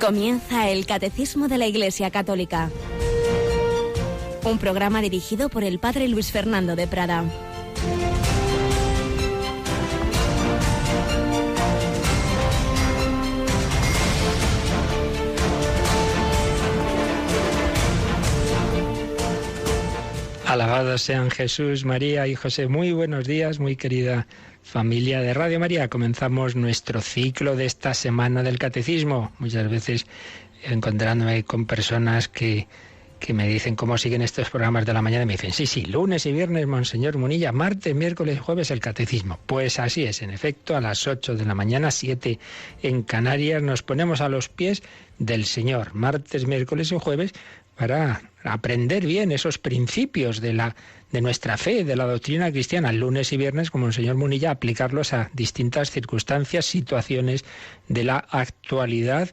Comienza el Catecismo de la Iglesia Católica. Un programa dirigido por el Padre Luis Fernando de Prada. Alabados sean Jesús, María y José. Muy buenos días, muy querida familia de Radio María. Comenzamos nuestro ciclo de esta semana del Catecismo. Muchas veces encontrándome con personas que me dicen cómo siguen estos programas de la mañana. Me dicen, sí, lunes y viernes, Monseñor Munilla, martes, miércoles y jueves el Catecismo. Pues así es, en efecto, a las 8 de la mañana, 7 en Canarias, nos ponemos a los pies del Señor, martes, miércoles y jueves, para aprender bien esos principios de nuestra fe, de la doctrina cristiana, lunes y viernes, como el señor Munilla, aplicarlos a distintas circunstancias, situaciones de la actualidad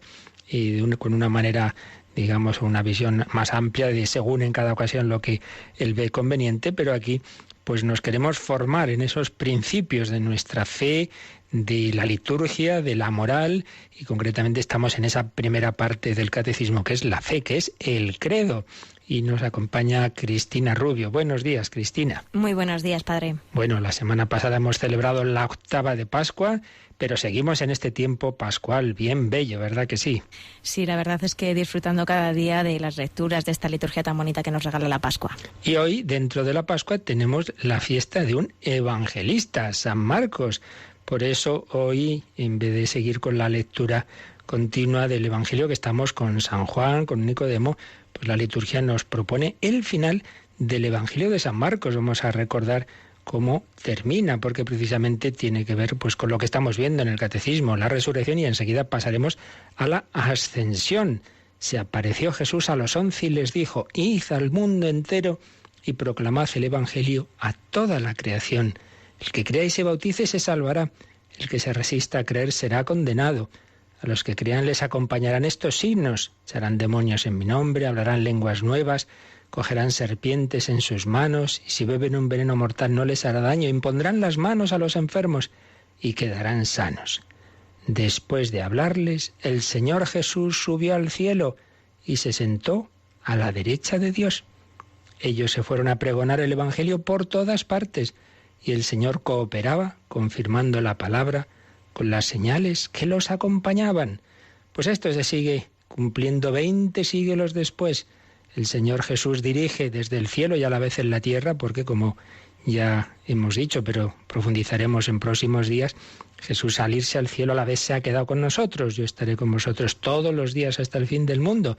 y con una manera, digamos, una visión más amplia de según en cada ocasión lo que él ve conveniente, pero aquí pues nos queremos formar en esos principios de nuestra fe, de la liturgia, de la moral, y concretamente estamos en esa primera parte del catecismo que es la fe, que es el credo. Y nos acompaña Cristina Rubio. Buenos días, Cristina. Muy buenos días, padre. Bueno, la semana pasada hemos celebrado la octava de Pascua, pero seguimos en este tiempo pascual bien bello, ¿verdad que sí? Sí, la verdad es que disfrutando cada día de las lecturas de esta liturgia tan bonita que nos regala la Pascua. Y hoy, dentro de la Pascua, tenemos la fiesta de un evangelista, San Marcos. Por eso hoy, en vez de seguir con la lectura continua del Evangelio, que estamos con San Juan, con Nicodemo, pues la liturgia nos propone el final del Evangelio de San Marcos. Vamos a recordar cómo termina, porque precisamente tiene que ver pues con lo que estamos viendo en el Catecismo, la resurrección, y enseguida pasaremos a la ascensión. Se apareció Jesús a los 11 y les dijo: id al mundo entero y proclamad el Evangelio a toda la creación. El que crea y se bautice se salvará. El que se resista a creer será condenado. A los que crean les acompañarán estos signos: echarán demonios en mi nombre, hablarán lenguas nuevas, cogerán serpientes en sus manos, y si beben un veneno mortal no les hará daño, impondrán las manos a los enfermos y quedarán sanos. Después de hablarles, el Señor Jesús subió al cielo y se sentó a la derecha de Dios. Ellos se fueron a pregonar el Evangelio por todas partes, y el Señor cooperaba, confirmando la palabra con las señales que los acompañaban. Pues esto se sigue cumpliendo 20 siglos después. El Señor Jesús dirige desde el cielo y a la vez en la tierra, porque como ya hemos dicho, pero profundizaremos en próximos días, Jesús al irse al cielo a la vez se ha quedado con nosotros. Yo estaré con vosotros todos los días hasta el fin del mundo.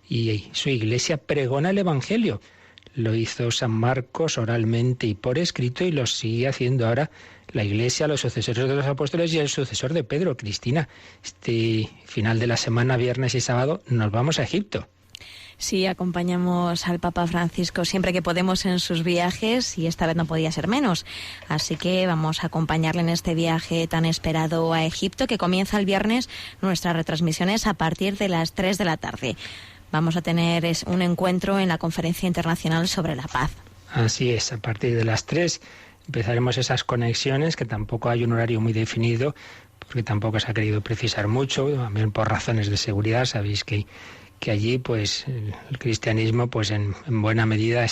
Y su Iglesia pregona el Evangelio. Lo hizo San Marcos oralmente y por escrito, y lo sigue haciendo ahora la Iglesia, los sucesores de los apóstoles y el sucesor de Pedro. Cristina, este final de la semana, viernes y sábado, nos vamos a Egipto. Sí, acompañamos al Papa Francisco siempre que podemos en sus viajes, y esta vez no podía ser menos. Así que vamos a acompañarle en este viaje tan esperado a Egipto, que comienza el viernes. Nuestras retransmisiones a partir de las 3 de la tarde. Vamos a tener un encuentro en la Conferencia Internacional sobre la Paz. Así es, a partir de las 3 empezaremos esas conexiones, que tampoco hay un horario muy definido, porque tampoco se ha querido precisar mucho, también por razones de seguridad. Sabéis que allí pues el cristianismo pues en buena medida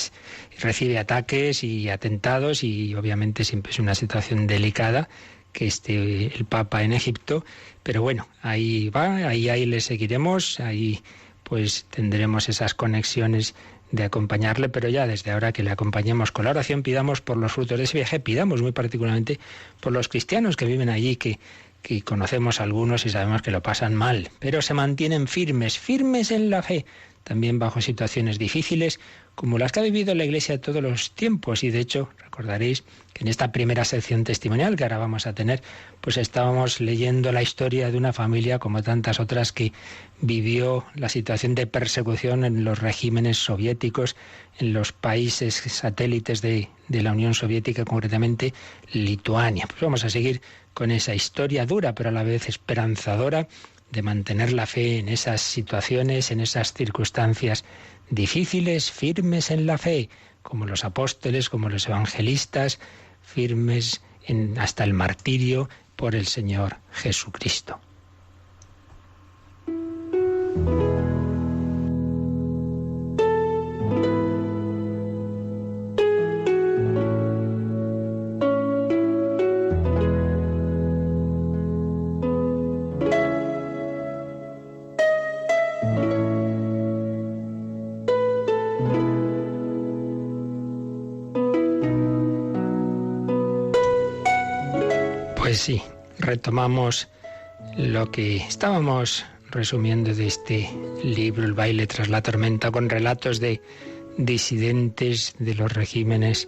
recibe ataques y atentados, y obviamente siempre es una situación delicada que esté el Papa en Egipto, pero bueno, ahí va, ahí le seguiremos, ahí pues tendremos esas conexiones de acompañarle, pero ya desde ahora que le acompañemos con la oración, pidamos por los frutos de ese viaje, pidamos muy particularmente por los cristianos que viven allí, que conocemos a algunos y sabemos que lo pasan mal, pero se mantienen firmes en la fe, también bajo situaciones difíciles, como las que ha vivido la Iglesia de todos los tiempos. Y de hecho, recordaréis que en esta primera sección testimonial que ahora vamos a tener, pues estábamos leyendo la historia de una familia, como tantas otras, que vivió la situación de persecución en los regímenes soviéticos, en los países satélites de la Unión Soviética, concretamente Lituania. Pues vamos a seguir con esa historia dura, pero a la vez esperanzadora, de mantener la fe en esas situaciones, en esas circunstancias difíciles, firmes en la fe, como los apóstoles, como los evangelistas, firmes hasta el martirio por el Señor Jesucristo. Pues sí, retomamos lo que estábamos resumiendo de este libro, El baile tras la tormenta, con relatos de disidentes de los regímenes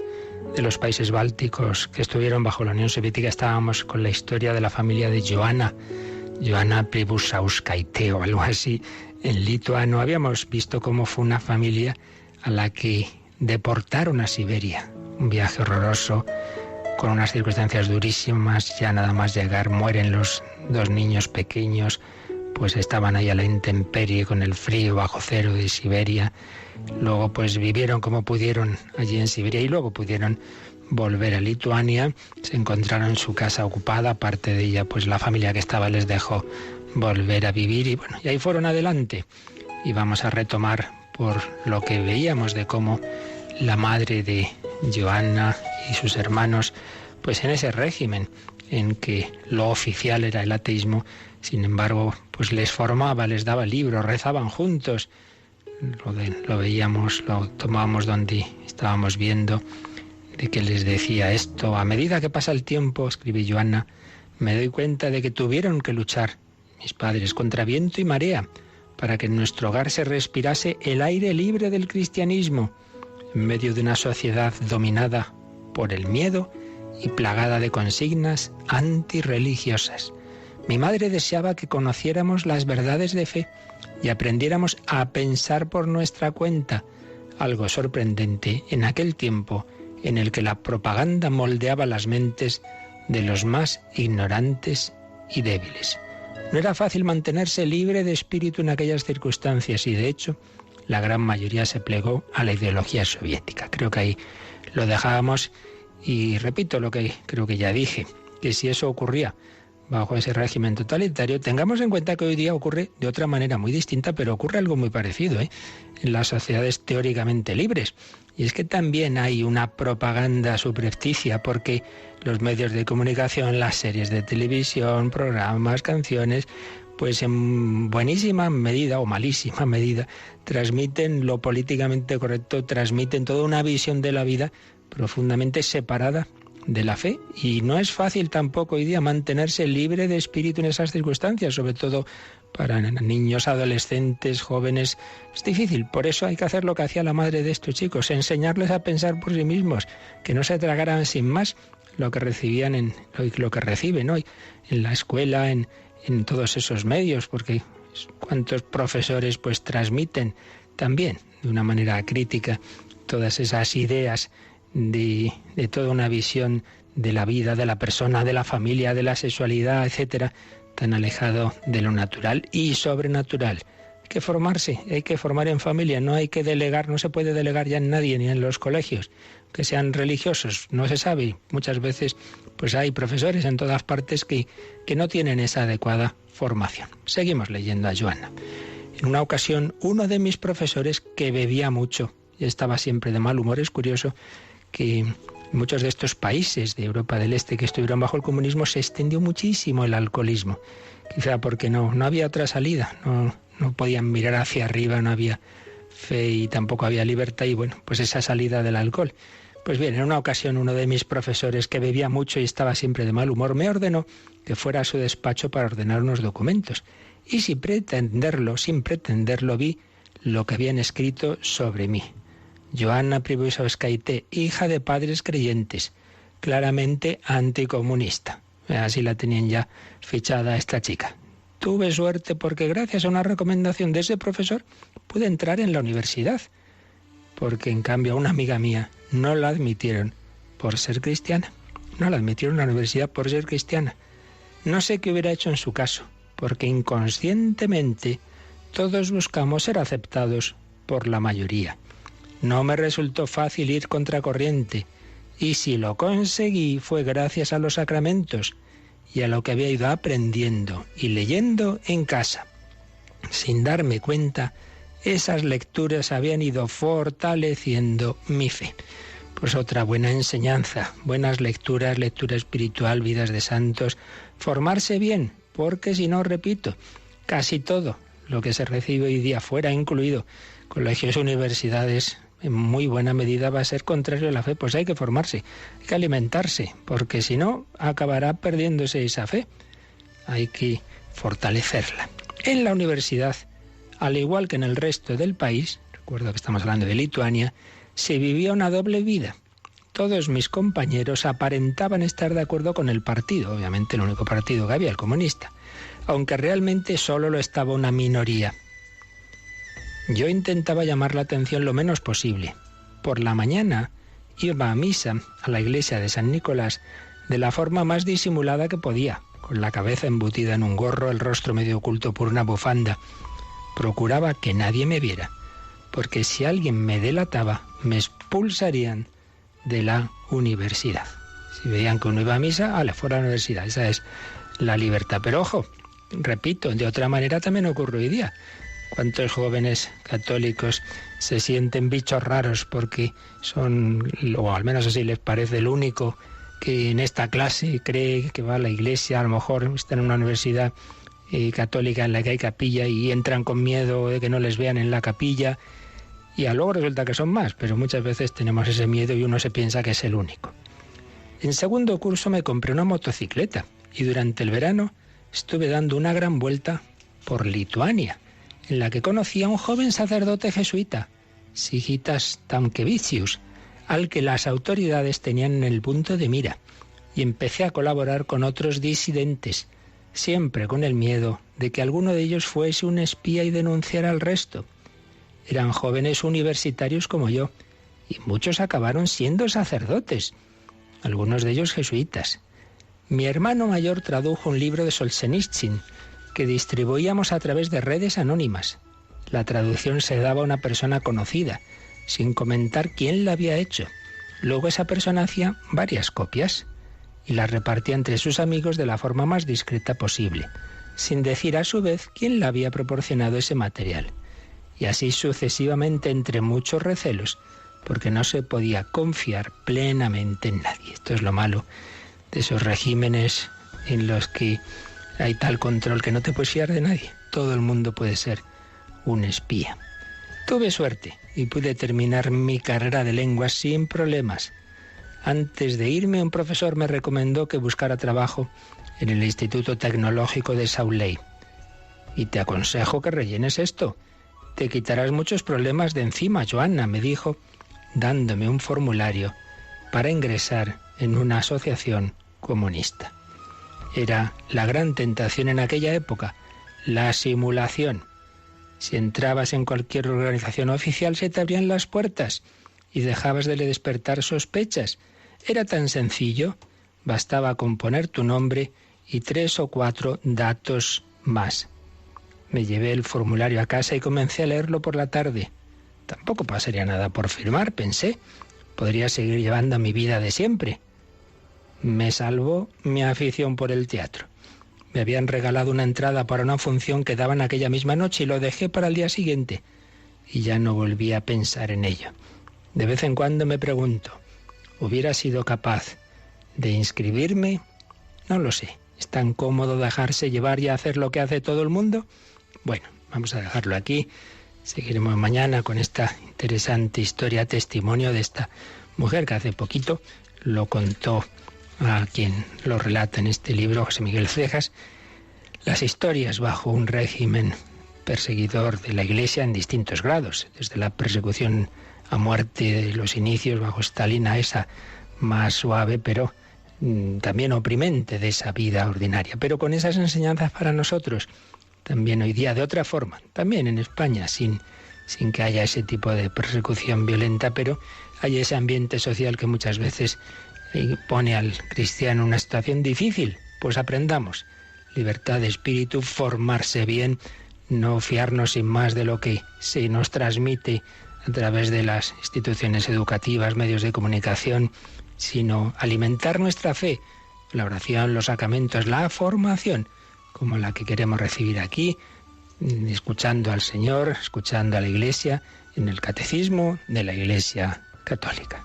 de los países bálticos que estuvieron bajo la Unión Soviética. Estábamos con la historia de la familia de Joana Pribusauskaitė o algo así, en lituano. Habíamos visto cómo fue una familia a la que deportaron a Siberia, un viaje horroroso, con unas circunstancias durísimas. Ya nada más llegar mueren los dos niños pequeños, pues estaban ahí a la intemperie con el frío bajo cero de Siberia. Luego pues vivieron como pudieron allí en Siberia y luego pudieron volver a Lituania. Se encontraron su casa ocupada, parte de ella pues la familia que estaba les dejó volver a vivir y bueno, y ahí fueron adelante. Y vamos a retomar por lo que veíamos de cómo la madre de Joana y sus hermanos, pues en ese régimen en que lo oficial era el ateísmo, sin embargo, pues les formaba, les daba libros, rezaban juntos. Lo veíamos, lo tomábamos donde estábamos viendo, de que les decía esto: a medida que pasa el tiempo, escribe Joana, me doy cuenta de que tuvieron que luchar mis padres contra viento y marea para que en nuestro hogar se respirase el aire libre del cristianismo, en medio de una sociedad dominada por el miedo y plagada de consignas antirreligiosas. Mi madre deseaba que conociéramos las verdades de fe y aprendiéramos a pensar por nuestra cuenta, algo sorprendente en aquel tiempo en el que la propaganda moldeaba las mentes de los más ignorantes y débiles. No era fácil mantenerse libre de espíritu en aquellas circunstancias y, de hecho, la gran mayoría se plegó a la ideología soviética. Creo que ahí lo dejábamos y repito lo que creo que ya dije, que si eso ocurría bajo ese régimen totalitario, tengamos en cuenta que hoy día ocurre de otra manera muy distinta, pero ocurre algo muy parecido, en las sociedades teóricamente libres. Y es que también hay una propaganda subrepticia, porque los medios de comunicación, las series de televisión, programas, canciones, pues en buenísima medida o malísima medida transmiten lo políticamente correcto, transmiten toda una visión de la vida profundamente separada de la fe, y no es fácil tampoco hoy día mantenerse libre de espíritu en esas circunstancias, sobre todo para niños, adolescentes, jóvenes. Es difícil, por eso hay que hacer lo que hacía la madre de estos chicos, enseñarles a pensar por sí mismos, que no se tragaran sin más lo que recibían lo que reciben hoy en la escuela, en todos esos medios, porque cuántos profesores pues transmiten también de una manera crítica todas esas ideas de toda una visión de la vida, de la persona, de la familia, de la sexualidad, etcétera, tan alejado de lo natural y sobrenatural. Hay que formarse, hay que formar en familia, no hay que delegar, no se puede delegar ya en nadie, ni en los colegios, que sean religiosos, no se sabe. Muchas veces pues hay profesores en todas partes que no tienen esa adecuada formación. Seguimos leyendo a Joana. En una ocasión, uno de mis profesores, que bebía mucho y estaba siempre de mal humor, es curioso que en muchos de estos países de Europa del Este que estuvieron bajo el comunismo se extendió muchísimo el alcoholismo, quizá porque no había otra salida, no podían mirar hacia arriba, no había fe y tampoco había libertad, y bueno, pues esa salida del alcohol. Pues bien, en una ocasión uno de mis profesores, que bebía mucho y estaba siempre de mal humor, me ordenó que fuera a su despacho para ordenar unos documentos, y sin pretenderlo vi lo que habían escrito sobre mí. Joana Pribusauskaitė, hija de padres creyentes, claramente anticomunista. Así la tenían ya fichada esta chica. Tuve suerte porque gracias a una recomendación de ese profesor pude entrar en la universidad, porque en cambio a una amiga mía no la admitieron por ser cristiana. No la admitieron a la universidad por ser cristiana. No sé qué hubiera hecho en su caso, porque inconscientemente todos buscamos ser aceptados por la mayoría. No me resultó fácil ir contracorriente, y si lo conseguí fue gracias a los sacramentos y a lo que había ido aprendiendo y leyendo en casa. Sin darme cuenta, esas lecturas habían ido fortaleciendo mi fe. Pues otra buena enseñanza, buenas lecturas, lectura espiritual, vidas de santos, formarse bien, porque si no, repito, casi todo lo que se recibe hoy día fuera, incluido colegios, universidades, en muy buena medida va a ser contrario a la fe. Pues hay que formarse, hay que alimentarse, porque si no acabará perdiéndose esa fe. Hay que fortalecerla. En la universidad, al igual que en el resto del país, recuerdo que estamos hablando de Lituania, se vivía una doble vida. Todos mis compañeros aparentaban estar de acuerdo con el partido, obviamente el único partido que había, el comunista, aunque realmente solo lo estaba una minoría. Yo intentaba llamar la atención lo menos posible. Por la mañana iba a misa a la iglesia de San Nicolás de la forma más disimulada que podía, con la cabeza embutida en un gorro, el rostro medio oculto por una bufanda. Procuraba que nadie me viera, porque si alguien me delataba, me expulsarían de la universidad. Si veían que uno iba a misa, fuera a la universidad. Esa es la libertad. Pero ojo, repito, de otra manera también ocurre hoy día. ¿Cuántos jóvenes católicos se sienten bichos raros porque son, o al menos así les parece, el único que en esta clase cree que va a la iglesia? A lo mejor está en una universidad católica en la que hay capilla y entran con miedo de que no les vean en la capilla, y luego resulta que son más, pero muchas veces tenemos ese miedo y uno se piensa que es el único. En segundo curso me compré una motocicleta y durante el verano estuve dando una gran vuelta por Lituania, en la que conocí a un joven sacerdote jesuita, Sigitas Tamkevicius, al que las autoridades tenían en el punto de mira, y empecé a colaborar con otros disidentes, siempre con el miedo de que alguno de ellos fuese un espía y denunciara al resto. Eran jóvenes universitarios como yo, y muchos acabaron siendo sacerdotes, algunos de ellos jesuitas. Mi hermano mayor tradujo un libro de Solzhenitsyn, que distribuíamos a través de redes anónimas. La traducción se daba a una persona conocida, sin comentar quién la había hecho. Luego esa persona hacía varias copias y las repartía entre sus amigos de la forma más discreta posible, sin decir a su vez quién le había proporcionado ese material. Y así sucesivamente, entre muchos recelos, porque no se podía confiar plenamente en nadie. Esto es lo malo de esos regímenes en los que hay tal control que no te puedes fiar de nadie. Todo el mundo puede ser un espía. Tuve suerte y pude terminar mi carrera de lenguas sin problemas. Antes de irme, un profesor me recomendó que buscara trabajo en el Instituto Tecnológico de Sauley. Y te aconsejo que rellenes esto. Te quitarás muchos problemas de encima, Joanna, me dijo, dándome un formulario para ingresar en una asociación comunista. Era la gran tentación en aquella época, la simulación. Si entrabas en cualquier organización oficial se te abrían las puertas y dejabas de despertar sospechas. Era tan sencillo, bastaba con poner tu nombre y 3 o 4 datos más. Me llevé el formulario a casa y comencé a leerlo por la tarde. Tampoco pasaría nada por firmar, pensé. Podría seguir llevando mi vida de siempre. Me salvó mi afición por el teatro. Me habían regalado una entrada para una función que daban aquella misma noche y lo dejé para el día siguiente. Y ya no volví a pensar en ello. De vez en cuando me pregunto, ¿hubiera sido capaz de inscribirme? No lo sé. ¿Es tan cómodo dejarse llevar y hacer lo que hace todo el mundo? Bueno, vamos a dejarlo aquí. Seguiremos mañana con esta interesante historia, testimonio de esta mujer que hace poquito lo contó a quien lo relata en este libro, José Miguel Cejas, las historias bajo un régimen perseguidor de la Iglesia en distintos grados, desde la persecución a muerte de los inicios bajo Stalin a esa más suave, pero también oprimente de esa vida ordinaria, pero con esas enseñanzas para nosotros, también hoy día de otra forma, también en España, sin que haya ese tipo de persecución violenta, pero hay ese ambiente social que muchas veces pone al cristiano en una situación difícil. Pues aprendamos. Libertad de espíritu, formarse bien, no fiarnos sin más de lo que se nos transmite a través de las instituciones educativas, medios de comunicación, sino alimentar nuestra fe, la oración, los sacramentos, la formación, como la que queremos recibir aquí, escuchando al Señor, escuchando a la Iglesia, en el catecismo de la Iglesia Católica.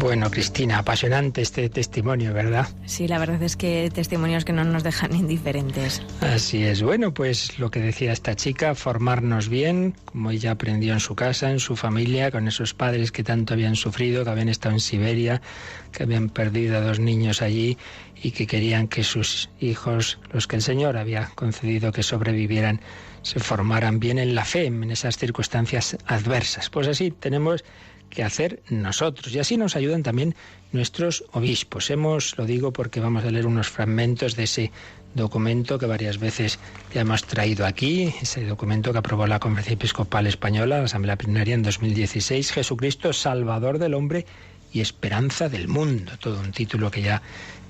Bueno, Cristina, apasionante este testimonio, ¿verdad? Sí, la verdad es que testimonios que no nos dejan indiferentes. Así es. Bueno, pues lo que decía esta chica, formarnos bien, como ella aprendió en su casa, en su familia, con esos padres que tanto habían sufrido, que habían estado en Siberia, que habían perdido a 2 niños allí y que querían que sus hijos, los que el Señor había concedido que sobrevivieran, se formaran bien en la fe, en esas circunstancias adversas. Pues así tenemos que hacer nosotros. Y así nos ayudan también nuestros obispos. Lo digo porque vamos a leer unos fragmentos de ese documento que varias veces ya hemos traído aquí, ese documento que aprobó la Conferencia Episcopal Española, la Asamblea Plenaria en 2016, Jesucristo, Salvador del hombre y esperanza del mundo. Todo un título que ya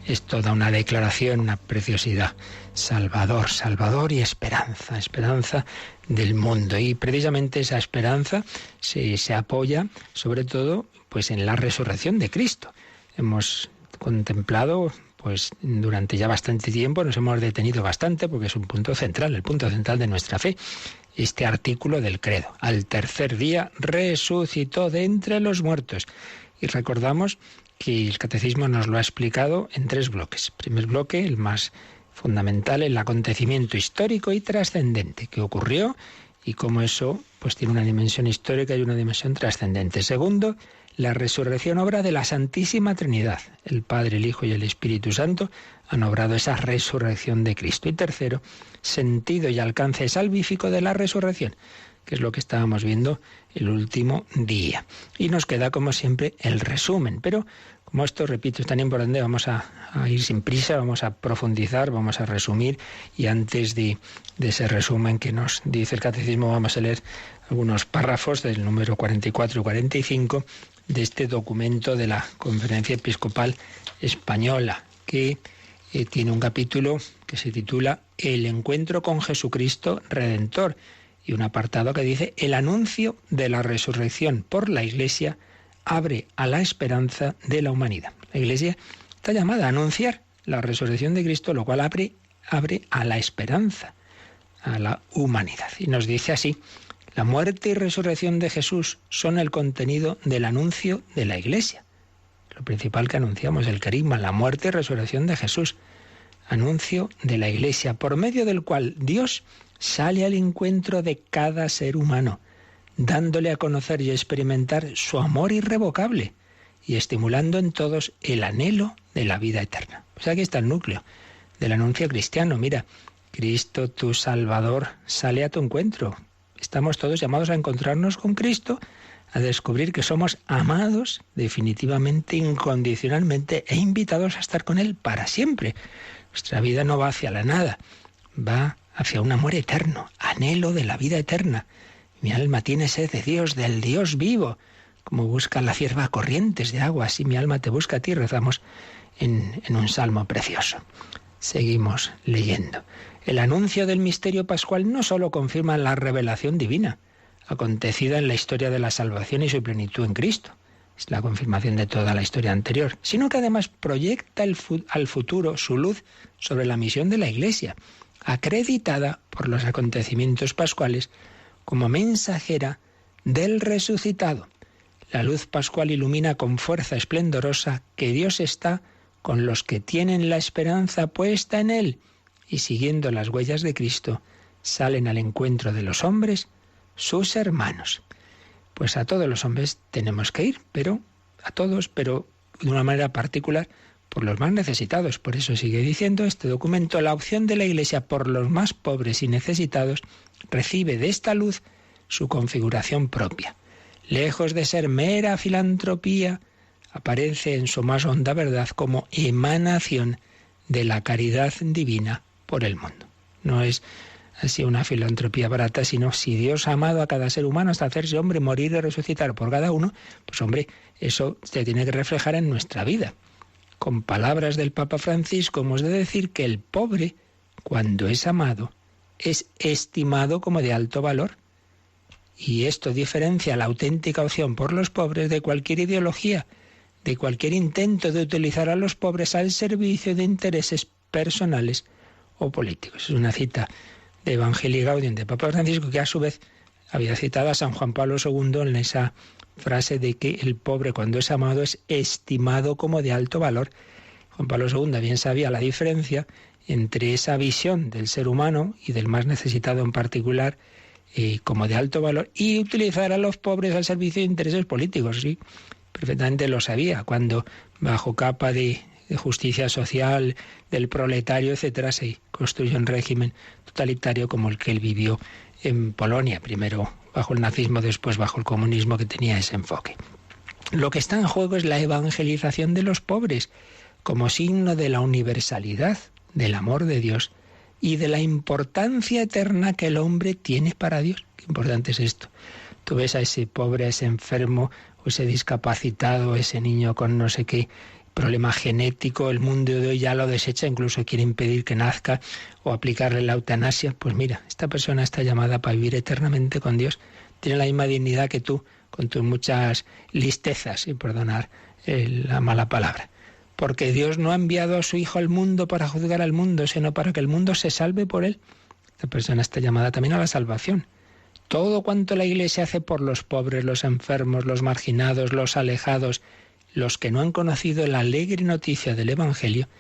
es toda una declaración, una preciosidad. Salvador, Salvador y esperanza, esperanza del mundo. Y precisamente esa esperanza se apoya sobre todo pues en la resurrección de Cristo. Hemos contemplado, pues durante ya bastante tiempo, nos hemos detenido bastante porque es un punto central, el punto central de nuestra fe, este artículo del credo. Al tercer día resucitó de entre los muertos. Y recordamos que el catecismo nos lo ha explicado en 3 bloques. Primer bloque, el más fundamental, el acontecimiento histórico y trascendente que ocurrió y cómo eso pues tiene una dimensión histórica y una dimensión trascendente. Segundo, la resurrección, obra de la Santísima Trinidad. El Padre, el Hijo y el Espíritu Santo han obrado esa resurrección de Cristo. Y tercero, sentido y alcance salvífico de la resurrección, que es lo que estábamos viendo el último día. Y nos queda, como siempre, el resumen. Pero, como esto, repito, es tan importante, vamos a ir sin prisa, vamos a profundizar, vamos a resumir. Y antes de ese resumen que nos dice el Catecismo, vamos a leer algunos párrafos del número 44 y 45 de este documento de la Conferencia Episcopal Española, que tiene un capítulo que se titula El encuentro con Jesucristo Redentor, y un apartado que dice: el anuncio de la resurrección por la Iglesia abre a la esperanza de la humanidad. La Iglesia está llamada a anunciar la resurrección de Cristo, lo cual abre a la esperanza, a la humanidad. Y nos dice así: la muerte y resurrección de Jesús son el contenido del anuncio de la Iglesia. Lo principal que anunciamos, el querigma, la muerte y resurrección de Jesús. Anuncio de la Iglesia, por medio del cual Dios sale al encuentro de cada ser humano, dándole a conocer y experimentar su amor irrevocable y estimulando en todos el anhelo de la vida eterna. Pues aquí está el núcleo del anuncio cristiano. Mira, Cristo, tu Salvador, sale a tu encuentro. Estamos todos llamados a encontrarnos con Cristo, a descubrir que somos amados definitivamente, incondicionalmente, e invitados a estar con Él para siempre. Nuestra vida no va hacia la nada, va hacia un amor eterno, anhelo de la vida eterna. Mi alma tiene sed de Dios, del Dios vivo. Como busca la cierva corrientes de agua, así mi alma te busca a ti, rezamos en un salmo precioso. Seguimos leyendo. El anuncio del misterio pascual no solo confirma la revelación divina, acontecida en la historia de la salvación y su plenitud en Cristo, es la confirmación de toda la historia anterior, sino que además proyecta al futuro su luz sobre la misión de la Iglesia, acreditada por los acontecimientos pascuales como mensajera del resucitado. La luz pascual ilumina con fuerza esplendorosa que Dios está con los que tienen la esperanza puesta en Él y siguiendo las huellas de Cristo salen al encuentro de los hombres, sus hermanos. Pues a todos los hombres tenemos que ir, pero de una manera particular por los más necesitados. Por eso sigue diciendo este documento: la opción de la Iglesia por los más pobres y necesitados recibe de esta luz su configuración propia. Lejos de ser mera filantropía, aparece en su más honda verdad como emanación de la caridad divina por el mundo. No es así una filantropía barata, sino si Dios ha amado a cada ser humano hasta hacerse hombre, morir y resucitar por cada uno, pues hombre, eso se tiene que reflejar en nuestra vida. Con palabras del Papa Francisco hemos de decir que el pobre, cuando es amado, es estimado como de alto valor. Y esto diferencia la auténtica opción por los pobres de cualquier ideología, de cualquier intento de utilizar a los pobres al servicio de intereses personales o políticos. Es una cita de Evangelii Gaudium de Papa Francisco, que a su vez había citado a San Juan Pablo II en esa frase de que el pobre cuando es amado es estimado como de alto valor. Juan Pablo II bien sabía la diferencia entre esa visión del ser humano y del más necesitado en particular como de alto valor, y utilizar a los pobres al servicio de intereses políticos. Sí, perfectamente lo sabía, cuando bajo capa de justicia social, del proletario, etcétera, se construyó un régimen totalitario como el que él vivió en Polonia, primero bajo el nazismo, después bajo el comunismo, que tenía ese enfoque. Lo que está en juego es la evangelización de los pobres, como signo de la universalidad del amor de Dios y de la importancia eterna que el hombre tiene para Dios. Qué importante es esto. Tú ves a ese pobre, a ese enfermo, o ese discapacitado, ese niño con no sé qué problema genético, el mundo de hoy ya lo desecha, incluso quiere impedir que nazca o aplicarle la eutanasia. Pues mira, esta persona está llamada para vivir eternamente con Dios. Tiene la misma dignidad que tú, con tus muchas listezas, y perdonar la mala palabra. Porque Dios no ha enviado a su Hijo al mundo para juzgar al mundo, sino para que el mundo se salve por él. Esta persona está llamada también a la salvación. Todo cuanto la Iglesia hace por los pobres, los enfermos, los marginados, los alejados, los que no han conocido la alegre noticia del Evangelio,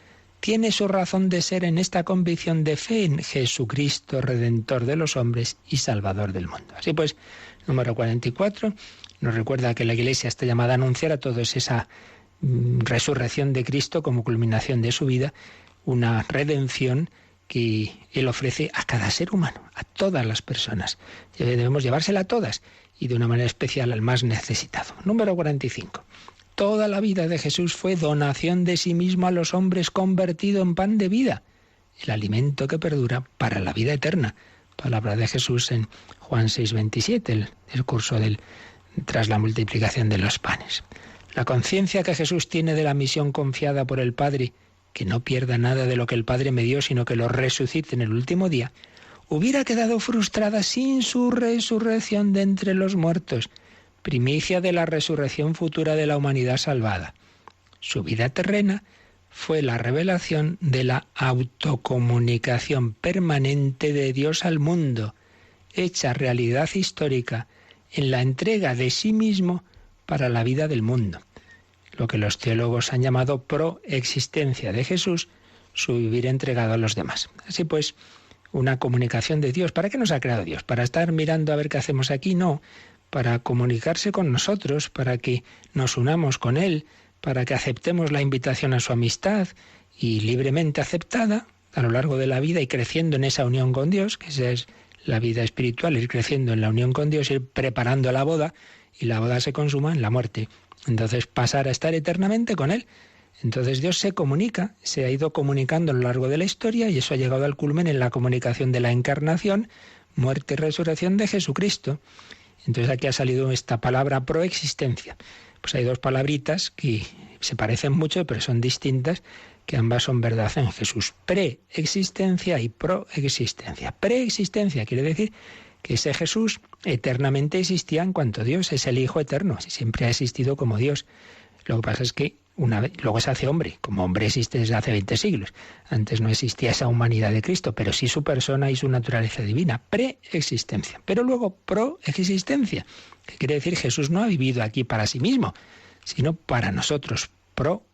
tiene su razón de ser en esta convicción de fe en Jesucristo, Redentor de los hombres y Salvador del mundo. Así pues, número 44, nos recuerda que la Iglesia está llamada a anunciar a todos esa resurrección de Cristo como culminación de su vida, una redención que Él ofrece a cada ser humano, a todas las personas. Debemos llevársela a todas y de una manera especial al más necesitado. Número 45. Toda la vida de Jesús fue donación de sí mismo a los hombres convertido en pan de vida, el alimento que perdura para la vida eterna. Palabra de Jesús en Juan 6:27, el discurso tras la multiplicación de los panes. La conciencia que Jesús tiene de la misión confiada por el Padre, que no pierda nada de lo que el Padre me dio, sino que lo resucite en el último día, hubiera quedado frustrada sin su resurrección de entre los muertos, primicia de la resurrección futura de la humanidad salvada. Su vida terrena fue la revelación de la autocomunicación permanente de Dios al mundo, hecha realidad histórica en la entrega de sí mismo para la vida del mundo. Lo que los teólogos han llamado proexistencia de Jesús, su vivir entregado a los demás. Así pues, una comunicación de Dios. ¿Para qué nos ha creado Dios? ¿Para estar mirando a ver qué hacemos aquí? No. Para comunicarse con nosotros, para que nos unamos con Él, para que aceptemos la invitación a su amistad y libremente aceptada a lo largo de la vida y creciendo en esa unión con Dios, que esa es la vida espiritual, ir creciendo en la unión con Dios, ir preparando la boda, y la boda se consuma en la muerte. Entonces pasar a estar eternamente con Él. Entonces Dios se comunica, se ha ido comunicando a lo largo de la historia y eso ha llegado al culmen en la comunicación de la encarnación, muerte y resurrección de Jesucristo. Entonces aquí ha salido esta palabra proexistencia. Pues hay dos palabritas que se parecen mucho pero son distintas, que ambas son verdad en Jesús. Preexistencia y proexistencia. Preexistencia quiere decir que ese Jesús eternamente existía en cuanto Dios, es el Hijo eterno, siempre ha existido como Dios. Lo que pasa es que luego se hace hombre, como hombre existe desde hace 20 siglos. Antes no existía esa humanidad de Cristo, pero sí su persona y su naturaleza divina, preexistencia. Pero luego proexistencia, que quiere decir Jesús no ha vivido aquí para sí mismo, sino para nosotros, pro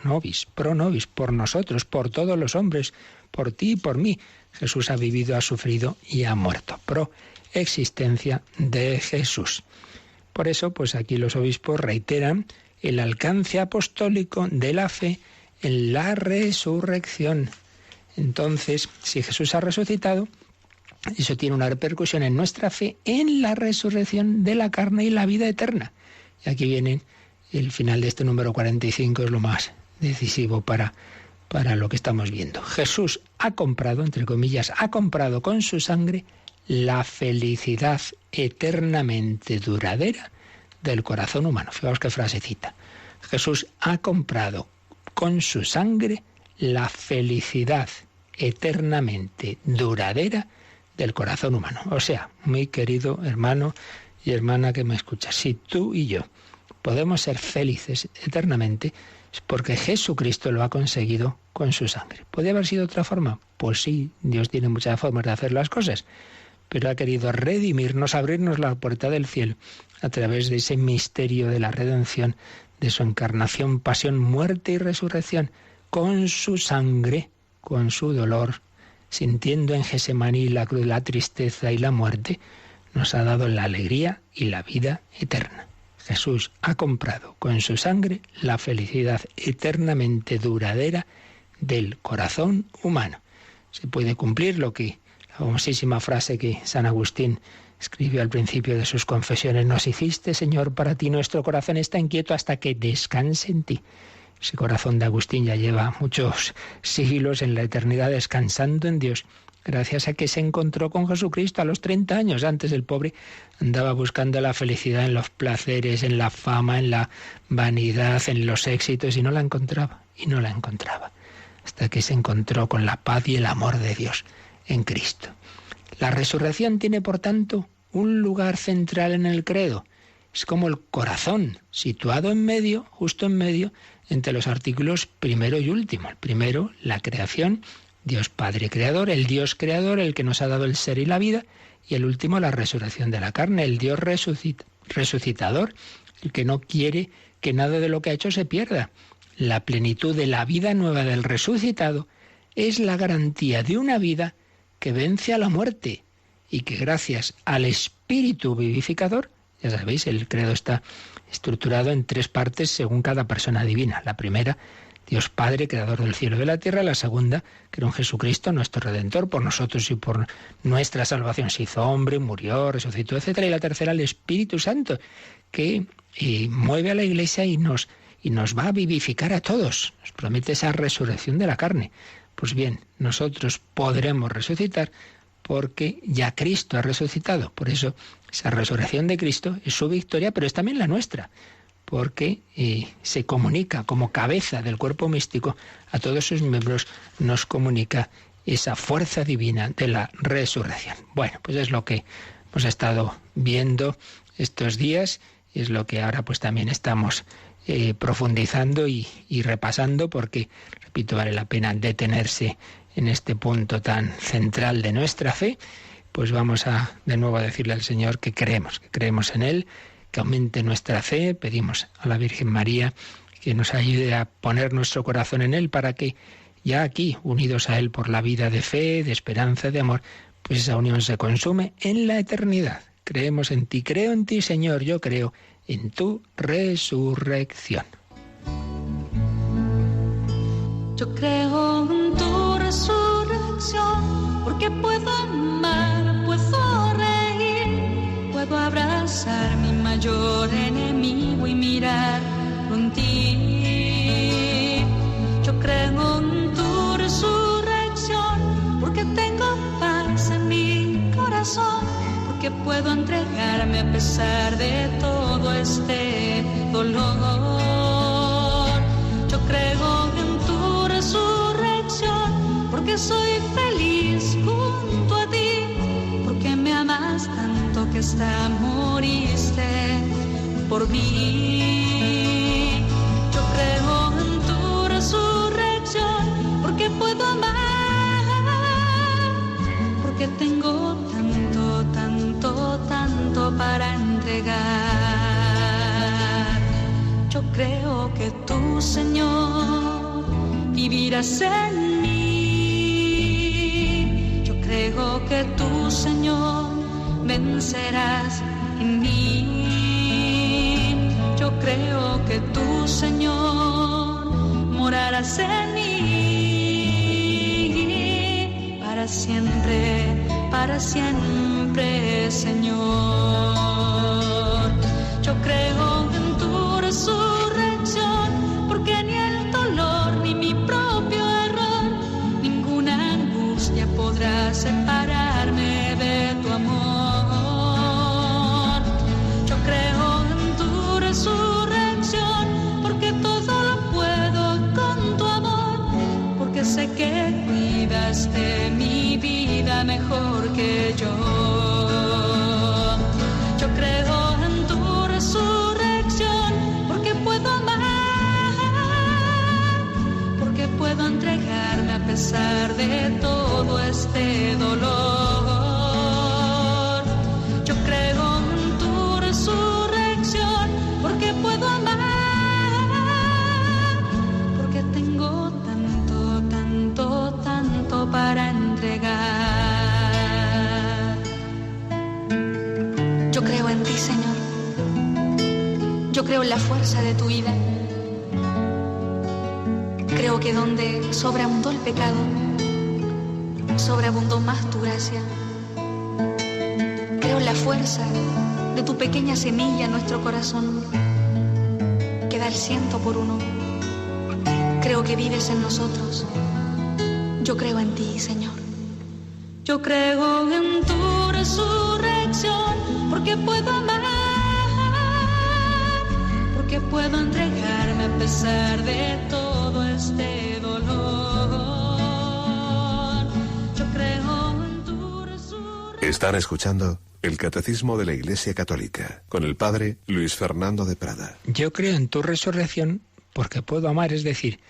nobis, por nosotros, por todos los hombres, por ti y por mí. Jesús ha vivido, ha sufrido y ha muerto. Proexistencia de Jesús. Por eso, pues aquí los obispos reiteran el alcance apostólico de la fe en la resurrección. Entonces, si Jesús ha resucitado, eso tiene una repercusión en nuestra fe en la resurrección de la carne y la vida eterna. Y aquí viene el final de este número 45, es lo más decisivo para lo que estamos viendo. Jesús ha comprado, entre comillas, ha comprado con su sangre la felicidad eternamente duradera del corazón humano. Fijaos qué frasecita. Jesús ha comprado con su sangre la felicidad eternamente duradera del corazón humano. O sea, muy querido hermano y hermana que me escuchas, si tú y yo podemos ser felices eternamente, es porque Jesucristo lo ha conseguido con su sangre. ¿Podría haber sido de otra forma? Pues sí, Dios tiene muchas formas de hacer las cosas, pero ha querido redimirnos, abrirnos la puerta del cielo a través de ese misterio de la redención, de su encarnación, pasión, muerte y resurrección, con su sangre, con su dolor, sintiendo en Gesemaní la cruz, la tristeza y la muerte, nos ha dado la alegría y la vida eterna. Jesús ha comprado con su sangre la felicidad eternamente duradera del corazón humano. Se puede cumplir lo que la famosísima frase que San Agustín escribió al principio de sus confesiones: nos hiciste, Señor, para ti, nuestro corazón está inquieto hasta que descanse en ti. Ese corazón de Agustín ya lleva muchos siglos en la eternidad descansando en Dios, gracias a que se encontró con Jesucristo a los 30 años. Antes el pobre andaba buscando la felicidad en los placeres, en la fama, en la vanidad, en los éxitos, y no la encontraba, hasta que se encontró con la paz y el amor de Dios en Cristo. La resurrección tiene, por tanto, un lugar central en el credo. Es como el corazón, situado en medio, justo en medio, entre los artículos primero y último. El primero, la creación, Dios Padre Creador, el Dios Creador, el que nos ha dado el ser y la vida, y el último, la resurrección de la carne, el Dios resucitador, el que no quiere que nada de lo que ha hecho se pierda. La plenitud de la vida nueva del resucitado es la garantía de una vida que vence a la muerte y que gracias al Espíritu vivificador, ya sabéis, el credo está estructurado en 3 partes según cada persona divina. La primera, Dios Padre, creador del cielo y de la tierra. La segunda, creo en Jesucristo, nuestro Redentor, por nosotros y por nuestra salvación. Se hizo hombre, murió, resucitó, etc. Y la tercera, el Espíritu Santo, que mueve a la Iglesia y nos va a vivificar a todos. Nos promete esa resurrección de la carne. Pues bien, nosotros podremos resucitar porque ya Cristo ha resucitado. Por eso esa resurrección de Cristo es su victoria, pero es también la nuestra, porque se comunica como cabeza del cuerpo místico a todos sus miembros, nos comunica esa fuerza divina de la resurrección. Bueno, pues es lo que hemos estado viendo estos días y es lo que ahora pues también estamos profundizando y repasando, porque, repito, vale la pena detenerse en este punto tan central de nuestra fe. Pues vamos a de nuevo a decirle al Señor que creemos en Él, que aumente nuestra fe. Pedimos a la Virgen María que nos ayude a poner nuestro corazón en Él, para que ya aquí, unidos a Él por la vida de fe, de esperanza, de amor, pues esa unión se consume en la eternidad. Creemos en ti, creo en ti, Señor, yo creo en tu resurrección. Yo creo en tu resurrección, porque puedo amar, puedo reír, puedo abrazar mi mayor enemigo y mirar en ti. Yo creo en tu resurrección, porque tengo paz en mi corazón, porque puedo entregarme a pesar de todo este dolor. Yo creo en tu resurrección, porque soy feliz junto a ti, porque me amas tanto que hasta moriste por mí. Yo creo en tu resurrección, porque puedo amar, porque tengo tanto, tanto, tanto para entregar. Yo creo que tú, Señor, vivirás en mí. Yo creo que tú, Señor, vencerás en mí. Yo creo que tú, Señor, morarás en mí para siempre, Señor. Yo creo en tu resurrección, porque ni el dolor ni mi propio error, ninguna angustia podrá separarme de tu amor. Yo creo en tu resurrección, porque todo lo puedo con tu amor, porque sé que cuidas de mi vida mejor que yo. Yo creo en tu resurrección, porque puedo amar, porque puedo entregarme a pesar de todo este dolor. Yo creo en la fuerza de tu vida. Creo que donde sobreabundó el pecado, sobreabundó más tu gracia. Creo en la fuerza de tu pequeña semilla en nuestro corazón, que da el 100 por 1. Creo que vives en nosotros. Yo creo en ti, Señor. Yo creo en tu resurrección, porque puedo amar, porque puedo entregarme a pesar de todo este dolor. Yo creo en tu resurrección. Están escuchando el Catecismo de la Iglesia Católica con el Padre Luis Fernando de Prada. Yo creo en tu resurrección porque puedo amar, es decir,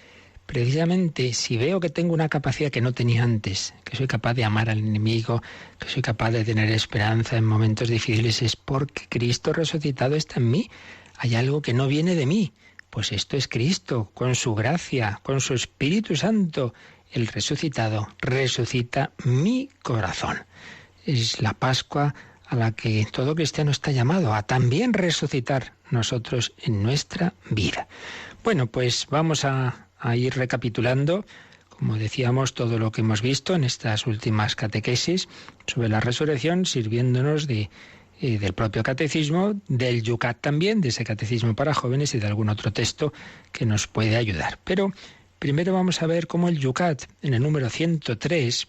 precisamente si veo que tengo una capacidad que no tenía antes, que soy capaz de amar al enemigo, que soy capaz de tener esperanza en momentos difíciles, es porque Cristo resucitado está en mí. Hay algo que no viene de mí. Pues esto es Cristo, con su gracia, con su Espíritu Santo. El resucitado resucita mi corazón. Es la Pascua a la que todo cristiano está llamado a también resucitar nosotros en nuestra vida. Bueno, pues vamos a ir recapitulando, como decíamos, todo lo que hemos visto en estas últimas catequesis sobre la resurrección, sirviéndonos del propio catecismo, del Yucat también, de ese catecismo para jóvenes y de algún otro texto que nos puede ayudar. Pero primero vamos a ver cómo el Yucat, en el número 103,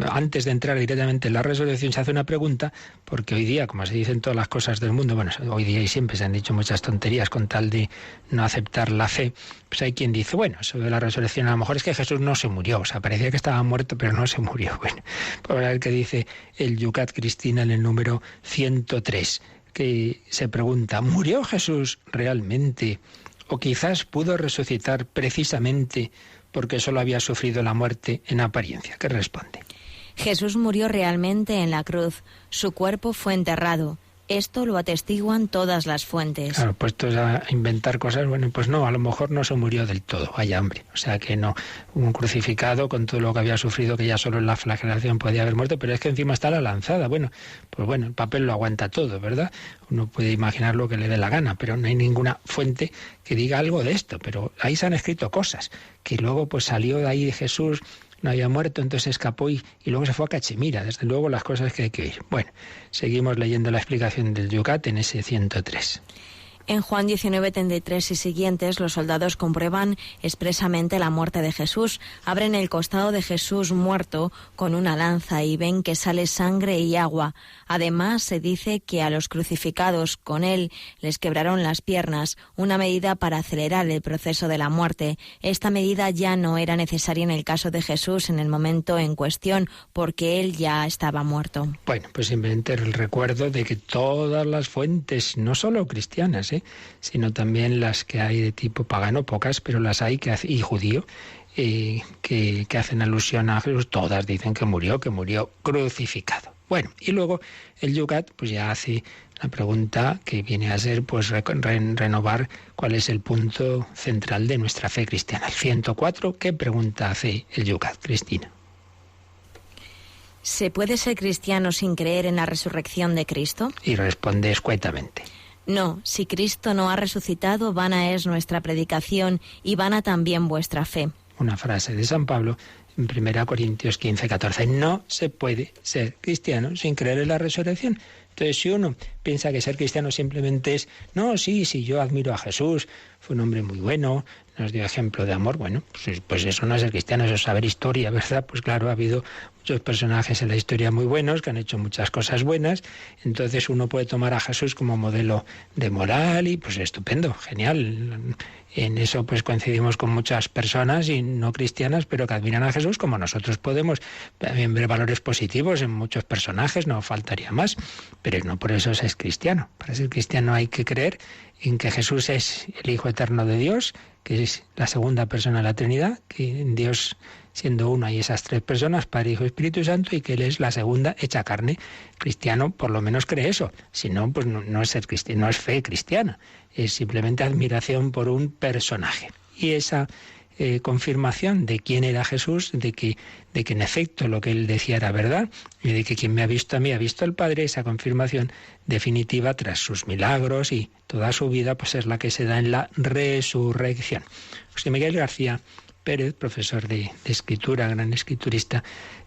antes de entrar directamente en la resurrección, se hace una pregunta, porque hoy día, como se dicen todas las cosas del mundo, bueno, hoy día y siempre se han dicho muchas tonterías con tal de no aceptar la fe, pues hay quien dice, bueno, sobre la resurrección a lo mejor es que Jesús no se murió, o sea, parecía que estaba muerto, pero no se murió. Bueno, pues a ver qué dice el Yucat Cristina en el número 103, que se pregunta, ¿murió Jesús realmente? ¿O quizás pudo resucitar precisamente porque solo había sufrido la muerte en apariencia? ¿Qué responde? Jesús murió realmente en la cruz. Su cuerpo fue enterrado. Esto lo atestiguan todas las fuentes. Claro, puestos a inventar cosas, bueno, pues no, a lo mejor no se murió del todo, vaya hombre. O sea que no, un crucificado con todo lo que había sufrido, que ya solo en la flagelación podía haber muerto, pero es que encima está la lanzada. Bueno, pues bueno, el papel lo aguanta todo, ¿verdad? Uno puede imaginar lo que le dé la gana, pero no hay ninguna fuente que diga algo de esto. Pero ahí se han escrito cosas, que luego pues salió de ahí de Jesús, no había muerto, entonces escapó y luego se fue a Cachemira. Desde luego las cosas que hay que oír. Bueno, seguimos leyendo la explicación del Yucat en ese 103. En Juan 19:33 y siguientes, los soldados comprueban expresamente la muerte de Jesús. Abren el costado de Jesús muerto con una lanza y ven que sale sangre y agua. Además, se dice que a los crucificados con él les quebraron las piernas, una medida para acelerar el proceso de la muerte. Esta medida ya no era necesaria en el caso de Jesús en el momento en cuestión, porque él ya estaba muerto. Bueno, pues simplemente el recuerdo de que todas las fuentes, no solo cristianas, sino también las que hay de tipo pagano, pocas, pero las hay y judío, que hacen alusión a Jesús, todas dicen que murió crucificado. Bueno, y luego el Yucat pues ya hace una pregunta que viene a ser pues renovar cuál es el punto central de nuestra fe cristiana. El 104, ¿qué pregunta hace el Yucat, Cristina? ¿Se puede ser cristiano sin creer en la resurrección de Cristo? Y responde escuetamente. No, si Cristo no ha resucitado, vana es nuestra predicación y vana también vuestra fe. Una frase de San Pablo en 1 Corintios 15:14. No se puede ser cristiano sin creer en la resurrección. Entonces, si uno piensa que ser cristiano simplemente es, no, sí, yo admiro a Jesús, fue un hombre muy bueno, nos dio ejemplo de amor, bueno, pues eso no es ser cristiano, eso es saber historia, ¿verdad? Pues claro, ha habido muchos personajes en la historia muy buenos, que han hecho muchas cosas buenas, entonces uno puede tomar a Jesús como modelo de moral y pues estupendo, genial. En eso pues coincidimos con muchas personas y no cristianas, pero que admiran a Jesús, como nosotros podemos también ver valores positivos en muchos personajes, no faltaría más, pero no por eso es cristiano. Para ser cristiano hay que creer en que Jesús es el Hijo eterno de Dios, que es la segunda persona de la Trinidad, que en Dios siendo uno hay esas tres personas, Padre, Hijo y Espíritu Santo, y que Él es la segunda hecha carne. Cristiano por lo menos cree eso, si no, pues no es ser cristiano, no es fe cristiana, es simplemente admiración por un personaje. Y esa confirmación de quién era Jesús, de que en efecto lo que él decía era verdad, y de que quien me ha visto a mí ha visto al Padre. Esa confirmación definitiva tras sus milagros y toda su vida, pues es la que se da en la resurrección. José Miguel García Pérez, profesor de escritura, gran escriturista,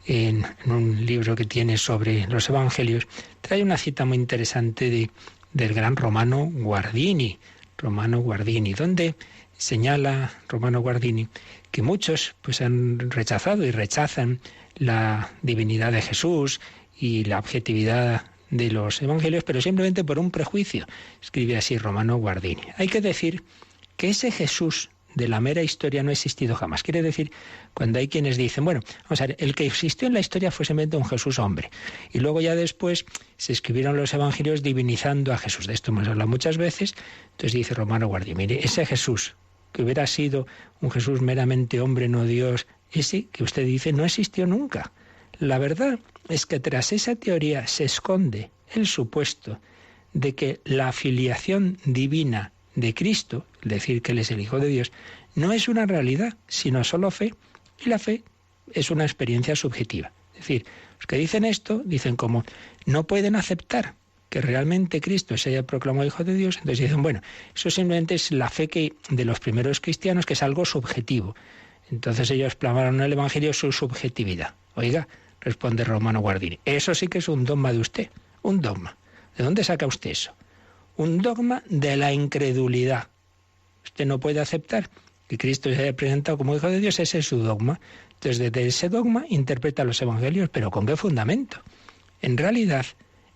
en un libro que tiene sobre los evangelios, trae una cita muy interesante del gran Romano Guardini, donde señala Romano Guardini que muchos pues han rechazado y rechazan la divinidad de Jesús y la objetividad de los evangelios, pero simplemente por un prejuicio. Escribe así Romano Guardini: hay que decir que ese Jesús de la mera historia no ha existido jamás. Quiere decir, cuando hay quienes dicen, bueno, vamos a ver, el que existió en la historia fue simplemente un Jesús hombre. Y luego ya después se escribieron los evangelios divinizando a Jesús. De esto hemos hablado muchas veces. Entonces dice Romano Guardini, mire, ese Jesús, que hubiera sido un Jesús meramente hombre, no Dios, ese que usted dice no existió nunca. La verdad es que tras esa teoría se esconde el supuesto de que la filiación divina de Cristo, es decir, que Él es el Hijo de Dios, no es una realidad, sino solo fe. Y la fe es una experiencia subjetiva. Es decir, los que dicen esto, dicen como no pueden aceptar que realmente Cristo se haya proclamado Hijo de Dios, entonces dicen, bueno, eso simplemente es la fe de los primeros cristianos, que es algo subjetivo. Entonces ellos plasmaron en el Evangelio su subjetividad. Oiga, responde Romano Guardini, eso sí que es un dogma de usted, un dogma. ¿De dónde saca usted eso? Un dogma de la incredulidad. Usted no puede aceptar que Cristo se haya presentado como Hijo de Dios, ese es su dogma. Entonces, desde ese dogma interpreta los evangelios, pero ¿con qué fundamento? En realidad,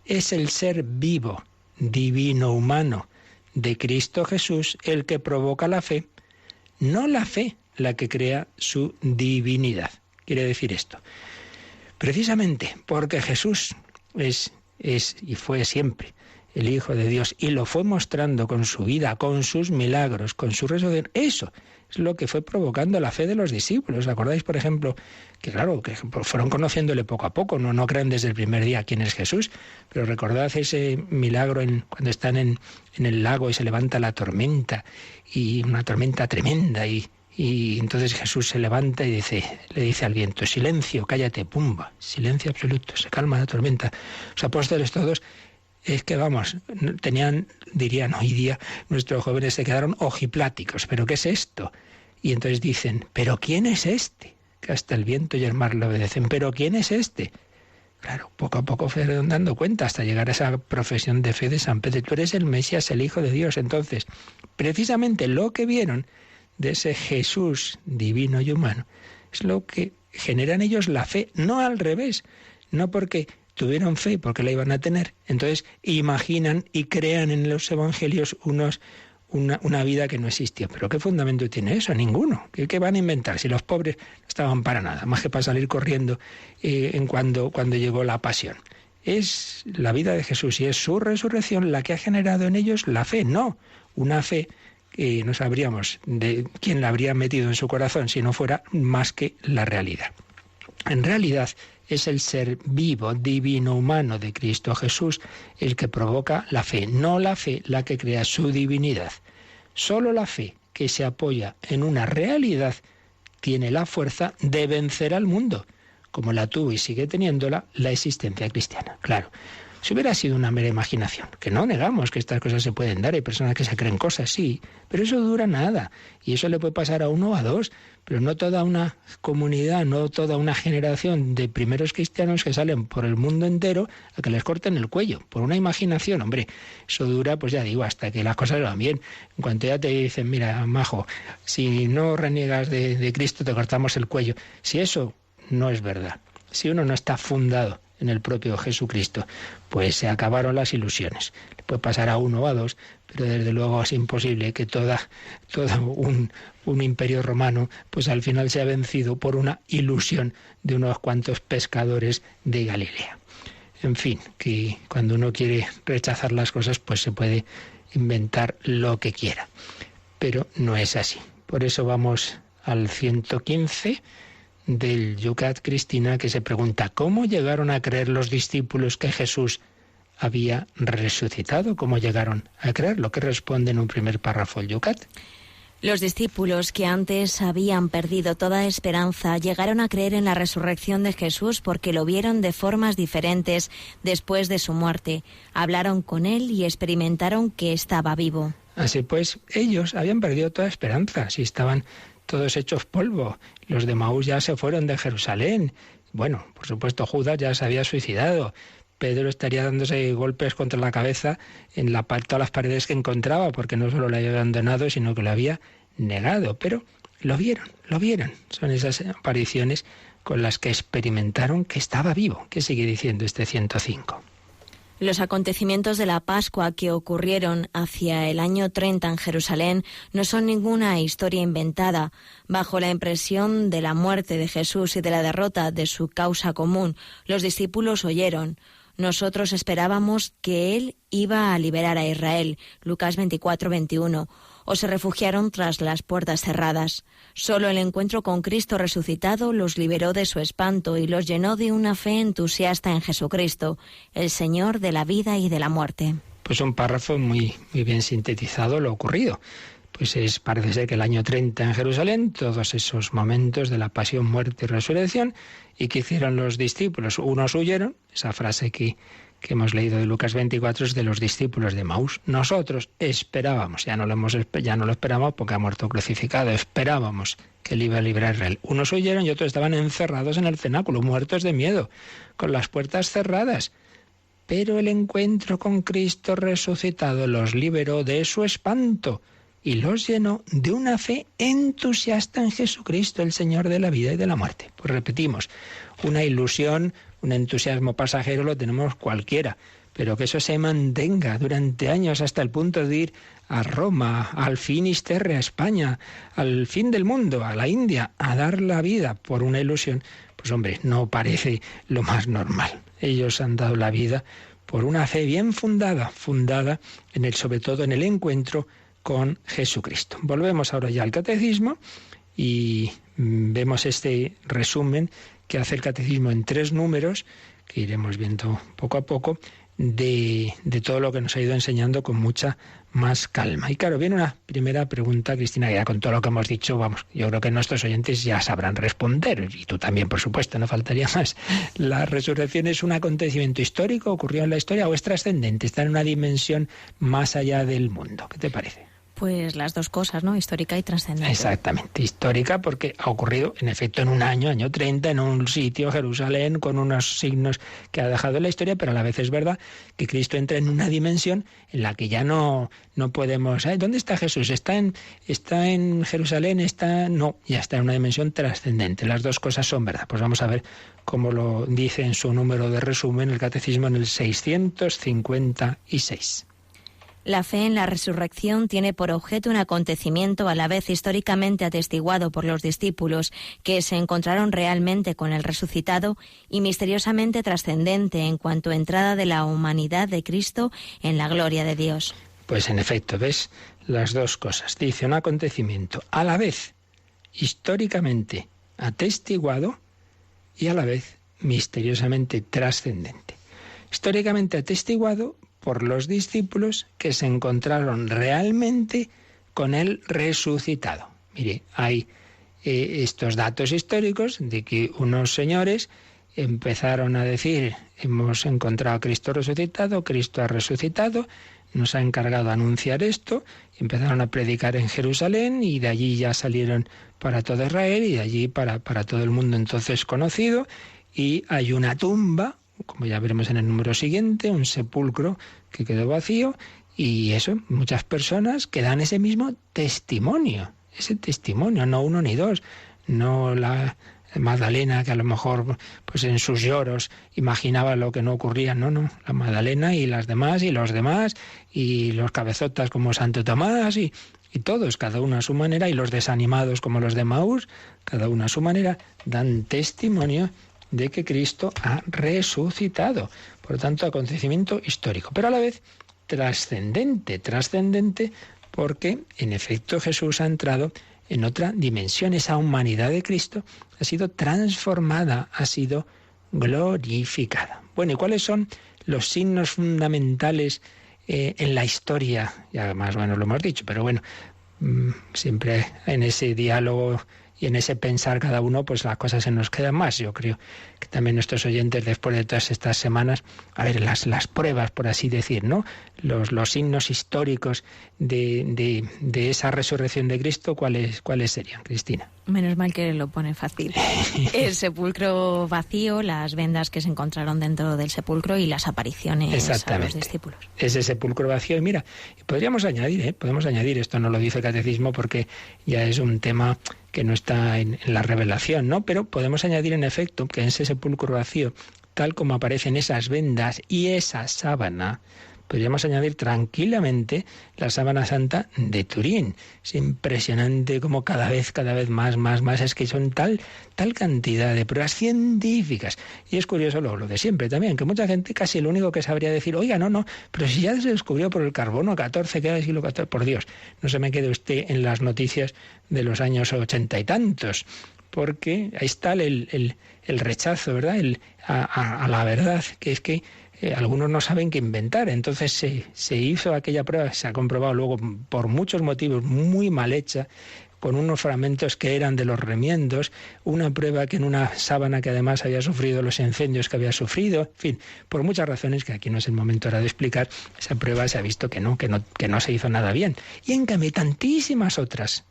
es el ser vivo, divino, humano, de Cristo Jesús el que provoca la fe, no la fe la que crea su divinidad. Quiere decir esto. Precisamente porque Jesús es y fue siempre el Hijo de Dios, y lo fue mostrando con su vida, con sus milagros, con su resurrección. Eso es lo que fue provocando la fe de los discípulos. ¿Acordáis, por ejemplo, que claro, que fueron conociéndole poco a poco, no creen desde el primer día quién es Jesús, pero recordad ese milagro cuando están en el lago y se levanta la tormenta, y una tormenta tremenda, y entonces Jesús se levanta y le dice al viento, silencio, cállate, pumba, silencio absoluto, se calma la tormenta. Los apóstoles todos, es que vamos, dirían hoy día, nuestros jóvenes se quedaron ojipláticos, ¿pero qué es esto? Y entonces dicen, ¿pero quién es este? Que hasta el viento y el mar le obedecen, ¿pero quién es este? Claro, poco a poco fueron dando cuenta hasta llegar a esa profesión de fe de San Pedro, tú eres el Mesías, el Hijo de Dios. Entonces, precisamente lo que vieron de ese Jesús divino y humano es lo que genera en ellos la fe, no al revés, no porque tuvieron fe, porque la iban a tener. Entonces imaginan y crean en los evangelios una vida que no existía. ¿Pero qué fundamento tiene eso? Ninguno. ¿Qué van a inventar? Si los pobres no estaban para nada, más que para salir corriendo cuando llegó la pasión. Es la vida de Jesús y es su resurrección la que ha generado en ellos la fe, no una fe que no sabríamos de quién la habría metido en su corazón si no fuera más que la realidad. En realidad, es el ser vivo, divino, humano de Cristo Jesús el que provoca la fe, no la fe la que crea su divinidad. Solo la fe que se apoya en una realidad tiene la fuerza de vencer al mundo, como la tuvo y sigue teniéndola la existencia cristiana. Claro, si hubiera sido una mera imaginación, que no negamos que estas cosas se pueden dar, hay personas que se creen cosas, sí, pero eso dura nada, y eso le puede pasar a uno o a dos, pero no toda una comunidad, no toda una generación de primeros cristianos que salen por el mundo entero a que les corten el cuello, por una imaginación. Hombre, eso dura, pues ya digo, hasta que las cosas van bien. En cuanto ya te dicen, mira, majo, si no reniegas de Cristo te cortamos el cuello. Si eso no es verdad, si uno no está fundado en el propio Jesucristo, pues se acabaron las ilusiones. Le puede pasar a uno o a dos, pero desde luego es imposible que todo un imperio romano pues al final sea vencido por una ilusión de unos cuantos pescadores de Galilea. En fin, que cuando uno quiere rechazar las cosas, pues se puede inventar lo que quiera. Pero no es así. Por eso vamos al 115 del Yucat Cristina, que se pregunta, ¿cómo llegaron a creer los discípulos que Jesús había resucitado? ¿Cómo llegaron a creer? Lo que responde en un primer párrafo el Yucat. Los discípulos que antes habían perdido toda esperanza llegaron a creer en la resurrección de Jesús porque lo vieron de formas diferentes después de su muerte. Hablaron con él y experimentaron que estaba vivo. Así pues, ellos habían perdido toda esperanza, si estaban todos hechos polvo. Los de Emaús ya se fueron de Jerusalén. Bueno, por supuesto, Judas ya se había suicidado. Pedro estaría dándose golpes contra la cabeza en todas las paredes que encontraba, porque no solo le había abandonado, sino que lo había negado. Pero lo vieron. Son esas apariciones con las que experimentaron que estaba vivo. ¿Qué sigue diciendo este 105? Los acontecimientos de la Pascua que ocurrieron hacia el año 30 en Jerusalén no son ninguna historia inventada. Bajo la impresión de la muerte de Jesús y de la derrota de su causa común, los discípulos oyeron: nosotros esperábamos que Él iba a liberar a Israel, Lucas 24:21, o se refugiaron tras las puertas cerradas. Solo el encuentro con Cristo resucitado los liberó de su espanto y los llenó de una fe entusiasta en Jesucristo, el Señor de la vida y de la muerte. Pues un párrafo muy bien sintetizado lo ocurrido. Pues parece ser que el año 30 en Jerusalén, todos esos momentos de la pasión, muerte y resurrección, y que hicieron los discípulos. Unos huyeron, esa frase que hemos leído de Lucas 24 es de los discípulos de Emaús. Nosotros esperábamos, ya no lo esperábamos porque ha muerto crucificado, esperábamos que Él iba a librar a Israel. Unos huyeron y otros estaban encerrados en el cenáculo, muertos de miedo, con las puertas cerradas. Pero el encuentro con Cristo resucitado los liberó de su espanto y los llenó de una fe entusiasta en Jesucristo, el Señor de la vida y de la muerte. Pues repetimos, una ilusión, un entusiasmo pasajero lo tenemos cualquiera, pero que eso se mantenga durante años hasta el punto de ir a Roma, al Finisterre, a España, al fin del mundo, a la India, a dar la vida por una ilusión, pues hombre, no parece lo más normal. Ellos han dado la vida por una fe bien fundada sobre todo en el encuentro con Jesucristo. Volvemos ahora ya al catecismo y vemos este resumen que hace el catecismo en 3 números, que iremos viendo poco a poco, de todo lo que nos ha ido enseñando con mucha más calma. Y claro, viene una primera pregunta, Cristina, que ya con todo lo que hemos dicho, yo creo que nuestros oyentes ya sabrán responder, y tú también, por supuesto, no faltaría más. ¿La resurrección es un acontecimiento histórico, ocurrió en la historia, o es trascendente, está en una dimensión más allá del mundo? ¿Qué te parece? Pues las dos cosas, ¿no? Histórica y trascendente. Exactamente, histórica porque ha ocurrido, en efecto, en un año 30, en un sitio, Jerusalén, con unos signos que ha dejado en la historia, pero a la vez es verdad que Cristo entra en una dimensión en la que ya no podemos... ¿Dónde está Jesús? ¿Está en Jerusalén? No, ya está en una dimensión trascendente. Las dos cosas son verdad. Pues vamos a ver cómo lo dice en su número de resumen el Catecismo en el 656. La fe en la resurrección tiene por objeto un acontecimiento a la vez históricamente atestiguado por los discípulos que se encontraron realmente con el resucitado y misteriosamente trascendente en cuanto a entrada de la humanidad de Cristo en la gloria de Dios. Pues en efecto, ves las dos cosas. Dice un acontecimiento a la vez históricamente atestiguado y a la vez misteriosamente trascendente. Históricamente atestiguado por los discípulos que se encontraron realmente con el resucitado. Mire, hay estos datos históricos de que unos señores empezaron a decir: hemos encontrado a Cristo resucitado, Cristo ha resucitado, nos ha encargado anunciar esto, empezaron a predicar en Jerusalén y de allí ya salieron para todo Israel y de allí para todo el mundo entonces conocido, y hay una tumba, como ya veremos en el número siguiente, un sepulcro que quedó vacío, y eso, muchas personas que dan ese mismo testimonio, no uno ni dos, no la Magdalena, que a lo mejor pues en sus lloros imaginaba lo que no ocurría, no, la Magdalena y las demás y los demás, y los cabezotas como Santo Tomás, y todos, cada uno a su manera, y los desanimados como los de Emaús, cada uno a su manera, dan testimonio de que Cristo ha resucitado. Por lo tanto, acontecimiento histórico, pero a la vez trascendente porque en efecto Jesús ha entrado en otra dimensión. Esa humanidad de Cristo ha sido transformada, ha sido glorificada. Bueno, ¿y cuáles son los signos fundamentales en la historia? Y además, lo hemos dicho, pero bueno, siempre en ese diálogo y en ese pensar cada uno, pues las cosas se nos quedan más. Yo creo que también nuestros oyentes, después de todas estas semanas, a ver, las pruebas, por así decir, ¿no? Los signos históricos de esa resurrección de Cristo, ¿cuáles serían, Cristina? Menos mal que lo pone fácil. El sepulcro vacío, las vendas que se encontraron dentro del sepulcro y las apariciones a los discípulos. Ese sepulcro vacío. Y mira, podemos añadir, esto no lo dice el Catecismo porque ya es un tema que no está en la revelación, ¿no? Pero podemos añadir en efecto que en ese sepulcro vacío, tal como aparecen esas vendas y esa sábana, podríamos añadir tranquilamente la sábana santa de Turín. Es impresionante como cada vez más, es que son tal cantidad de pruebas científicas. Y es curioso lo de siempre también, que mucha gente casi lo único que sabría decir, oiga, no, pero si ya se descubrió por el carbono 14, que era el siglo XIV, por Dios, no se me quede usted en las noticias de los años 80 y tantos, porque ahí está el rechazo, ¿verdad? A la verdad, que es que algunos no saben qué inventar. Entonces se hizo aquella prueba, se ha comprobado luego por muchos motivos muy mal hecha, con unos fragmentos que eran de los remiendos, una prueba que en una sábana que además había sufrido los incendios que había sufrido, en fin, por muchas razones que aquí no es el momento ahora de explicar, esa prueba se ha visto que no se hizo nada bien. Y en cambio tantísimas otras,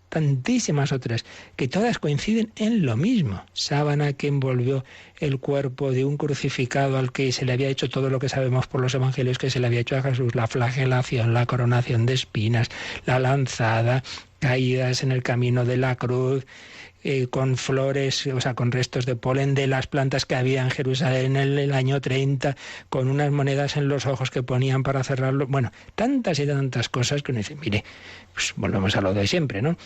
que todas coinciden en lo mismo. Sábana que envolvió el cuerpo de un crucificado al que se le había hecho todo lo que sabemos por los evangelios que se le había hecho a Jesús, la flagelación, la coronación de espinas, la lanzada, caídas en el camino de la cruz, con flores, o sea, con restos de polen de las plantas que había en Jerusalén en el año 30, con unas monedas en los ojos que ponían para cerrarlo. Bueno, tantas y tantas cosas que uno dice, mire, pues volvemos a lo de siempre, ¿no?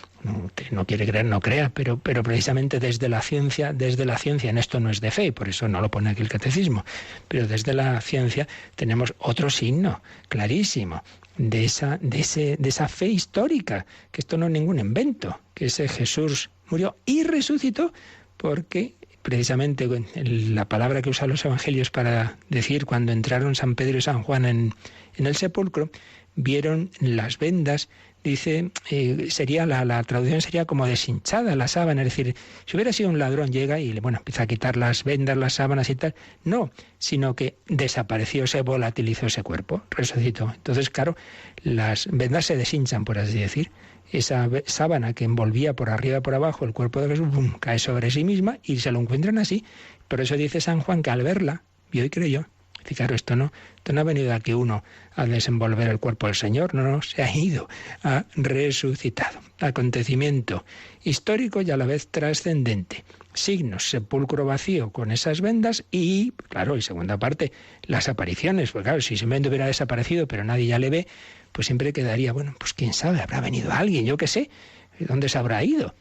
No quiere creer, no crea, pero precisamente desde la ciencia, en esto no es de fe, por eso no lo pone aquí el Catecismo, pero desde la ciencia tenemos otro signo clarísimo de esa fe histórica, que esto no es ningún invento, que ese Jesús murió y resucitó, porque precisamente la palabra que usan los evangelios para decir cuando entraron San Pedro y San Juan en el sepulcro, vieron las vendas, dice, la traducción sería como deshinchada la sábana, es decir, si hubiera sido un ladrón llega y empieza a quitar las vendas, las sábanas y tal, no, sino que desapareció, se volatilizó ese cuerpo, resucitó. Entonces, claro, las vendas se deshinchan, por así decir. Esa sábana que envolvía por arriba y por abajo el cuerpo de Jesús, cae sobre sí misma y se lo encuentran así. Por eso dice San Juan que al verla, vio y creyó. Y claro, esto no ha venido a que uno a desenvolver el cuerpo del Señor, no, se ha ido, ha resucitado. Acontecimiento histórico y a la vez trascendente. Signos, sepulcro vacío con esas vendas y, claro, y segunda parte, las apariciones. Pues claro, si simplemente hubiera desaparecido pero nadie ya le ve, pues siempre quedaría, pues quién sabe, habrá venido alguien, yo qué sé, ¿dónde se habrá ido?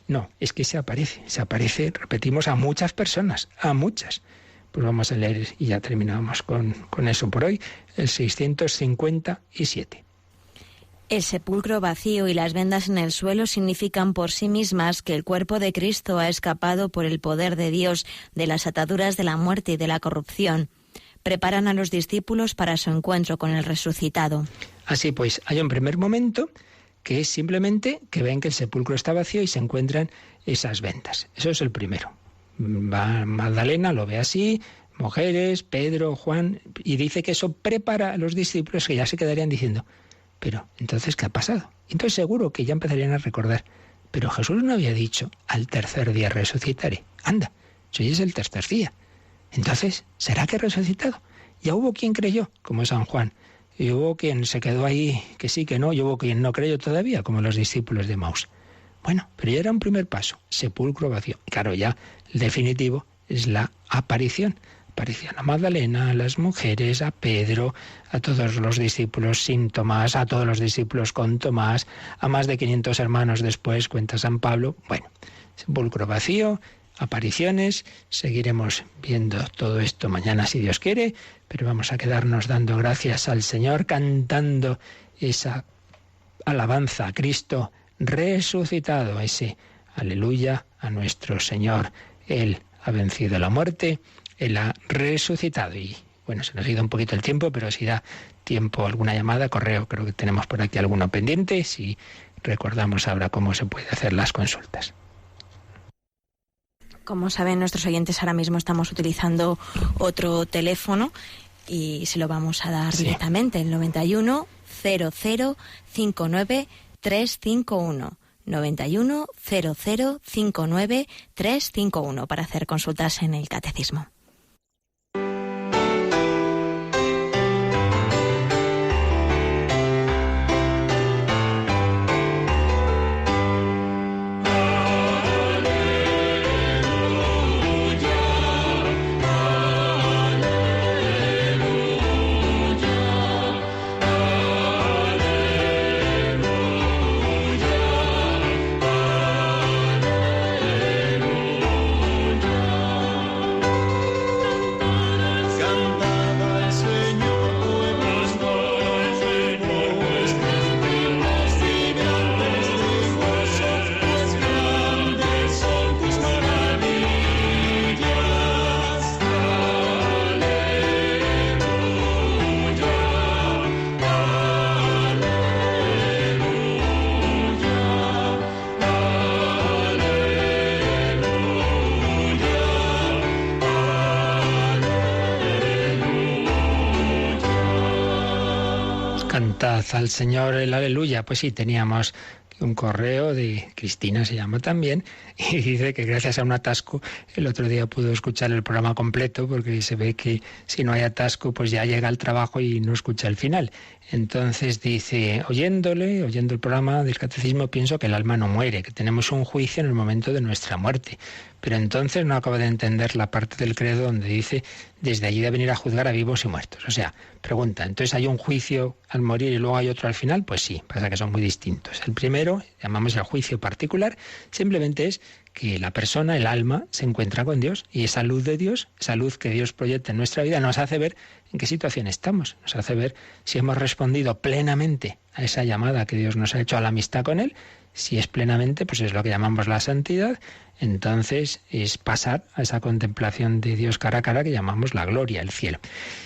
No, es que se aparece, repetimos, a muchas personas, a muchas. Pues vamos a leer y ya terminamos con eso por hoy, el 657. El sepulcro vacío y las vendas en el suelo significan por sí mismas que el cuerpo de Cristo ha escapado por el poder de Dios de las ataduras de la muerte y de la corrupción. Preparan a los discípulos para su encuentro con el resucitado. Así pues, hay un primer momento que es simplemente que ven que el sepulcro está vacío y se encuentran esas vendas. Eso es el primero. Va Magdalena, lo ve así, mujeres, Pedro, Juan, y dice que eso prepara a los discípulos que ya se quedarían diciendo, pero entonces, ¿qué ha pasado? Entonces seguro que ya empezarían a recordar, pero Jesús no había dicho, al tercer día resucitaré. Anda, hoy es el tercer día. Entonces, ¿será que ha resucitado? Ya hubo quien creyó, como San Juan, y hubo quien se quedó ahí, que sí, que no, y hubo quien no creyó todavía, como los discípulos de Emaús. Bueno, pero ya era un primer paso, sepulcro vacío. Claro, ya el definitivo es la aparición. Aparición a Magdalena, a las mujeres, a Pedro, a todos los discípulos sin Tomás, a todos los discípulos con Tomás, a más de 500 hermanos después, cuenta San Pablo. Bueno, sepulcro vacío, apariciones, seguiremos viendo todo esto mañana si Dios quiere, pero vamos a quedarnos dando gracias al Señor, cantando esa alabanza a Cristo resucitado, ese aleluya a nuestro Señor. Él ha vencido la muerte, Él ha resucitado. Y bueno, se nos ha ido un poquito el tiempo, pero si da tiempo alguna llamada, correo, creo que tenemos por aquí alguno pendiente, si recordamos ahora cómo se puede hacer las consultas. Como saben nuestros oyentes, ahora mismo estamos utilizando otro teléfono y se lo vamos a dar directamente, el 91 00 59 351. 91 00 59 351 para hacer consultas en el catecismo. Cantad al Señor el aleluya. Pues sí, teníamos un correo de Cristina, se llama también, y dice que gracias a un atasco el otro día pudo escuchar el programa completo, porque se ve que si no hay atasco pues ya llega al trabajo y no escucha el final. Entonces dice, oyendo el programa del catecismo, pienso que el alma no muere, que tenemos un juicio en el momento de nuestra muerte. Pero entonces no acabo de entender la parte del credo donde dice, desde allí de venir a juzgar a vivos y muertos. O sea, pregunta, ¿entonces hay un juicio al morir y luego hay otro al final? Pues sí, pasa que son muy distintos. El primero, llamamos el juicio particular, simplemente es que la persona, el alma, se encuentra con Dios, y esa luz de Dios, esa luz que Dios proyecta en nuestra vida, nos hace ver en qué situación estamos, nos hace ver si hemos respondido plenamente a esa llamada que Dios nos ha hecho a la amistad con Él. Si es plenamente, pues es lo que llamamos la santidad. Entonces es pasar a esa contemplación de Dios cara a cara que llamamos la gloria, el cielo.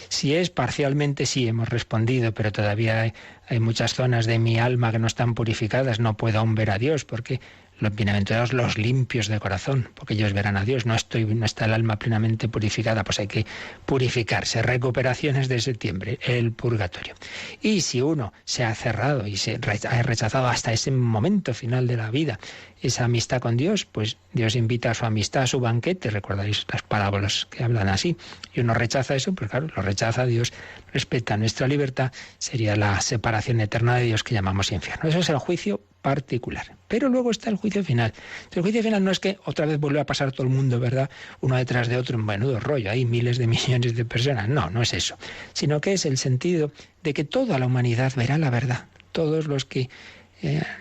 Si es parcialmente, sí, hemos respondido, pero todavía hay muchas zonas de mi alma que no están purificadas, no puedo aún ver a Dios, porque los bienaventurados los limpios de corazón, porque ellos verán a Dios. No está el alma plenamente purificada, pues hay que purificarse. Recuperaciones de septiembre, el purgatorio. Y si uno se ha cerrado y se ha rechazado hasta ese momento final de la vida esa amistad con Dios, pues Dios invita a su amistad, a su banquete. Recordáis las parábolas que hablan así. Y uno rechaza eso, pues claro, lo rechaza. Dios respeta nuestra libertad. Sería la separación eterna de Dios que llamamos infierno. Eso es el juicio particular. Pero luego está el juicio final. El juicio final no es que otra vez vuelva a pasar todo el mundo, ¿verdad?, uno detrás de otro, en menudo rollo, hay miles de millones de personas. No, no es eso. Sino que es el sentido de que toda la humanidad verá la verdad. Todos los que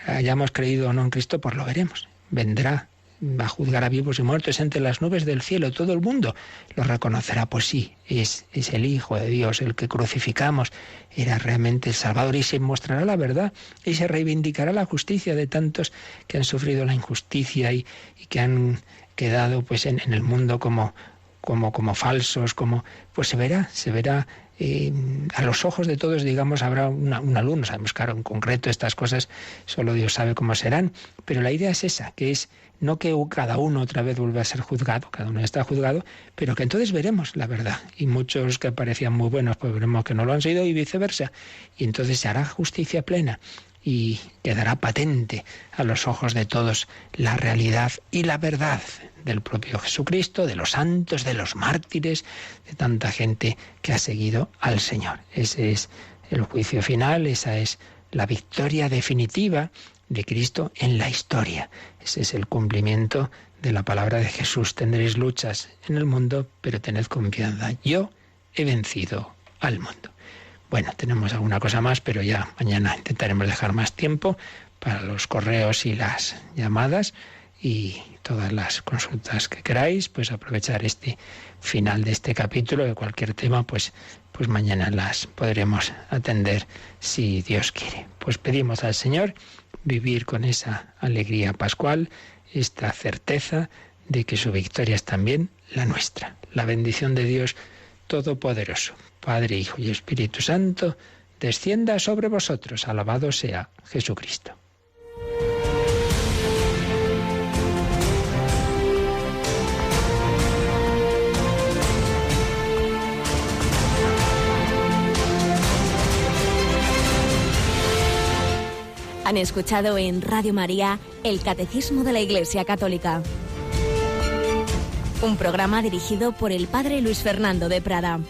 hayamos creído o no en Cristo, pues lo veremos. Vendrá, va a juzgar a vivos y muertos entre las nubes del cielo. Todo el mundo lo reconocerá. Pues sí, es el Hijo de Dios, el que crucificamos, era realmente el Salvador, y se mostrará la verdad y se reivindicará la justicia de tantos que han sufrido la injusticia y que han quedado pues en el mundo como falsos, pues se verá a los ojos de todos, digamos, habrá una luz. No sabemos, claro, en concreto estas cosas solo Dios sabe cómo serán, pero la idea es esa, que es no que cada uno otra vez vuelva a ser juzgado, cada uno está juzgado, pero que entonces veremos la verdad, y muchos que parecían muy buenos pues veremos que no lo han sido, y viceversa, y entonces se hará justicia plena y quedará patente a los ojos de todos la realidad y la verdad del propio Jesucristo, de los santos, de los mártires, de tanta gente que ha seguido al Señor. Ese es el juicio final, esa es la victoria definitiva de Cristo en la historia. Ese es el cumplimiento de la palabra de Jesús. Tendréis luchas en el mundo, pero tened confianza. Yo he vencido al mundo. Bueno, tenemos alguna cosa más, pero ya mañana intentaremos dejar más tiempo para los correos y las llamadas y todas las consultas que queráis, pues aprovechar este final de este capítulo. De cualquier tema, pues mañana las podremos atender si Dios quiere. Pues pedimos al Señor vivir con esa alegría pascual, esta certeza de que su victoria es también la nuestra. La bendición de Dios Todopoderoso, Padre, Hijo y Espíritu Santo, descienda sobre vosotros. Alabado sea Jesucristo. Han escuchado en Radio María el Catecismo de la Iglesia Católica. Un programa dirigido por el Padre Luis Fernando de Prada.